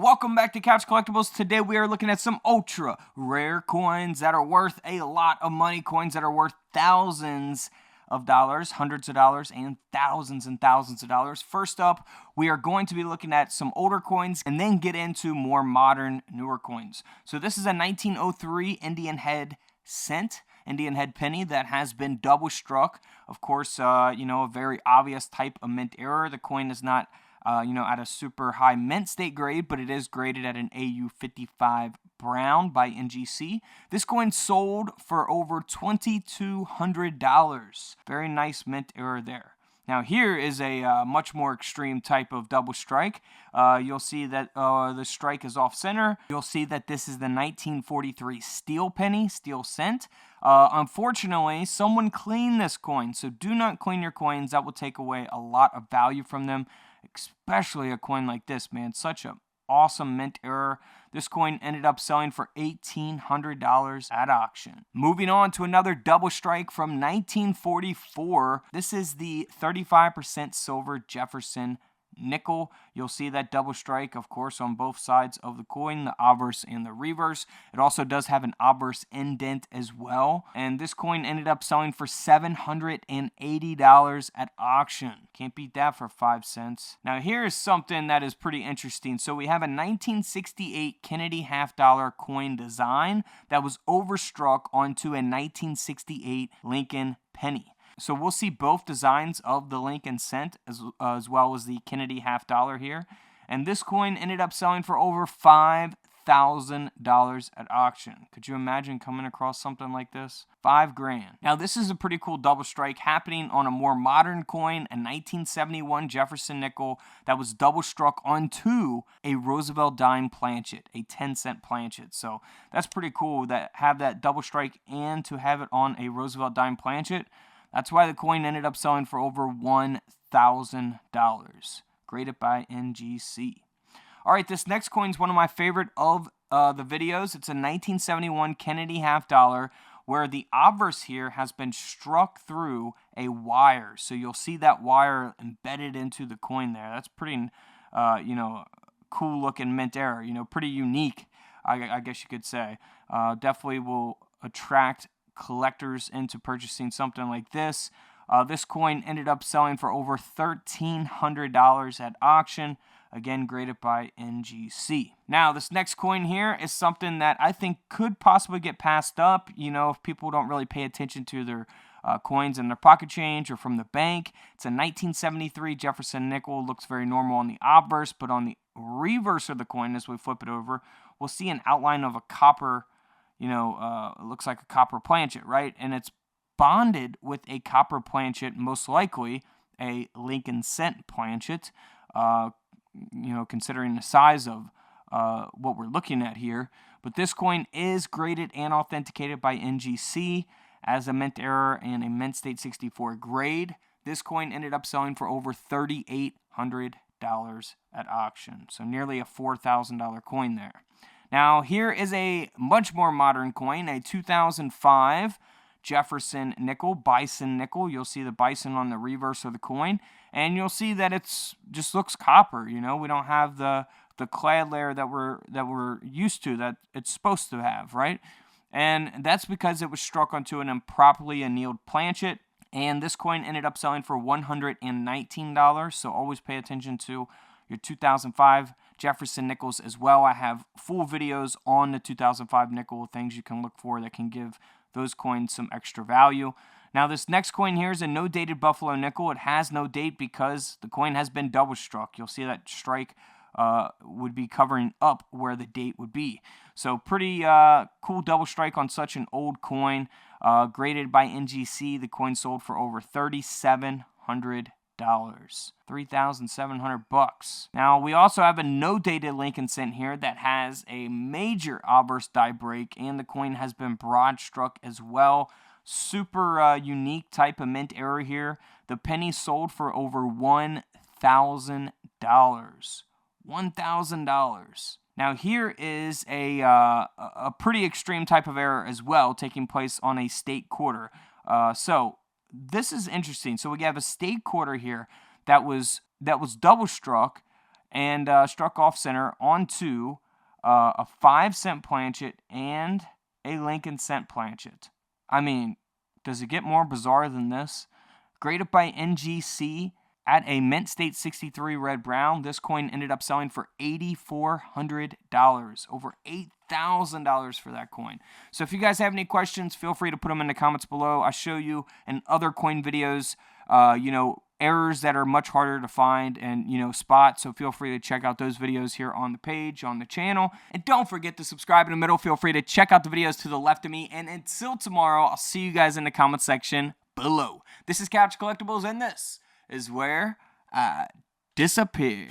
Welcome back to Couch Collectibles. Today we are looking at some ultra rare coins that are worth a lot of money. Coins that are worth thousands of dollars, hundreds of dollars, and thousands of dollars. First up, we are going to be looking at some older coins and then get into more modern, newer coins. So this is a 1903 Indian head cent. Indian head penny that has been double struck. Of course, a very obvious type of mint error. The coin is not, at a super high mint state grade, but it is graded at an AU 55 brown by NGC. This coin sold for over $2,200. Very nice mint error there. Now here is a much more extreme type of double strike. You'll see that the strike is off center. You'll see that this is the 1943 steel penny, steel cent. Unfortunately, someone cleaned this coin, so do not clean your coins. That will take away a lot of value from them, especially a coin like this, man. Such an awesome mint error. This coin ended up selling for $1,800 at auction. Moving on to another double strike from 1944. This is the 35% silver Jefferson nickel. You'll see that double strike, of course, on both sides of the coin, the obverse and the reverse. It also does have an obverse indent as well. And this coin ended up selling for $780 at auction. Can't beat that for 5 cents. Now here is something that is pretty interesting. So we have a 1968 Kennedy half-dollar coin design that was overstruck onto a 1968 Lincoln penny. So we'll see both designs of the Lincoln cent as well as the Kennedy half-dollar here. And this coin ended up selling for over $5,000 at auction. Could you imagine coming across something like this? $5,000. Now this is a pretty cool double strike happening on a more modern coin, a 1971 Jefferson nickel that was double struck onto a Roosevelt dime planchet, a 10-cent planchet. So that's pretty cool that have that double strike and to have it on a Roosevelt dime planchet. That's why the coin ended up selling for over $1,000. Graded by NGC. All right, this next coin is one of my favorite of the videos. It's a 1971 Kennedy half-dollar where the obverse here has been struck through a wire. So you'll see that wire embedded into the coin there. That's pretty, cool-looking mint error. Pretty unique, I guess you could say. Definitely will attract collectors into purchasing something like this. This coin ended up selling for over $1,300 at auction. Again, graded by NGC. Now, this next coin here is something that I think could possibly get passed up, if people don't really pay attention to their coins in their pocket change or from the bank. It's a 1973 Jefferson nickel. Looks very normal on the obverse, but on the reverse of the coin, as we flip it over, we'll see an outline of a copper, it looks like a copper planchet, right? And it's bonded with a copper planchet, most likely a Lincoln cent planchet, considering the size of what we're looking at here. But this coin is graded and authenticated by NGC as a mint error and a mint state 64 grade. This coin ended up selling for over $3,800 at auction. So nearly a $4,000 coin there. Now, here is a much more modern coin, a 2005 Jefferson nickel, bison nickel. You'll see the bison on the reverse of the coin, and you'll see that it's just looks copper. We don't have the clad layer that we're used to, that it's supposed to have, right? And that's because it was struck onto an improperly annealed planchet, and this coin ended up selling for $119. So always pay attention to your 2005 Jefferson nickels as well. I have full videos on the 2005 nickel, things you can look for that can give those coins some extra value. Now this next coin here is a no dated Buffalo nickel. It has no date because the coin has been double struck. You'll see that strike would be covering up where the date would be. So pretty cool double strike on such an old coin. Graded by NGC, the coin sold for over $3,700. $3,700. Now we also have a no dated Lincoln cent here that has a major obverse die break, and the coin has been broad struck as well. Super unique type of mint error here. The penny sold for over $1,000. $1,000. Now here is a pretty extreme type of error as well, taking place on a state quarter. So this is interesting. So we have a state quarter here that was double struck and struck off center onto a 5-cent planchet and a Lincoln cent planchet. I mean, does it get more bizarre than this? Graded by NGC at a mint state 63 red brown, this coin ended up selling for $8,400, over $8,000 for that coin. So if you guys have any questions, feel free to put them in the comments below. I show you in other coin videos, errors that are much harder to find and, spot. So feel free to check out those videos here on the page, on the channel. And don't forget to subscribe in the middle. Feel free to check out the videos to the left of me. And until tomorrow, I'll see you guys in the comment section below. This is Couch Collectibles, and this is where I disappear.